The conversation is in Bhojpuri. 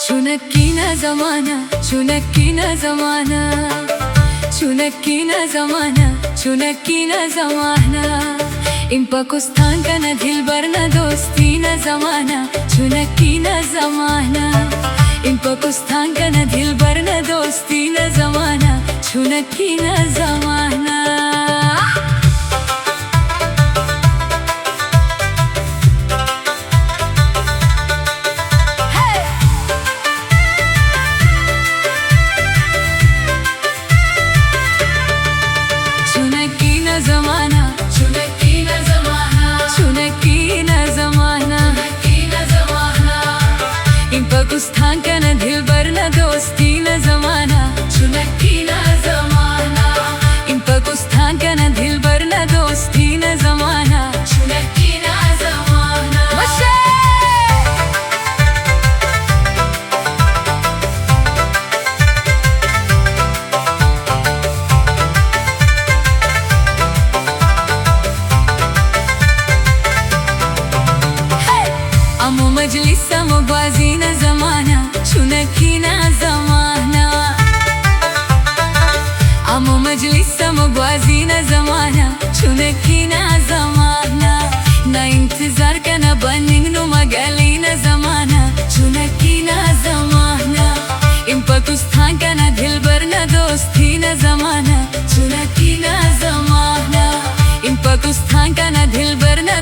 चुनक्कीना जमाना, चुनक्कीना जमाना, चुनक्कीना जमाना, चुनक्कीना जमाना. इन पाकिस्तान का न दिल भर न दोस्ती न जमाना, चुनक्कीना जमाना. इन पाकिस्तान का न दिल भर न दोस्ती न जमाना, चुनक्कीना जमाना. जमाना, चुनक्कीना जमाना, चुनक्कीना जमाना, चुनक्कीना जमाना. इन पाकिस्तान का न दिल भर न दोस्ती न जमाना, चुनक्कीना जमाना. इन पाकिस्तान का न दिल भर न दोस्ती न जमाना, चुनक्कीना जमाना. अमो मजलिस अमो बाजी न जमाना, चुनक्कीना जमाना. अमो मजलिस अमो बाजी न जमाना, चुनक्कीना जमाना. ना इंतजार का ना बनिंग नो मगली न जमाना, चुनक्कीना जमाना. इन पाकिस्तान का ना दिल भर न दोस्ती न जमाना, चुनक्कीना जमाना. इन पाकिस्तान का ना दिल भर न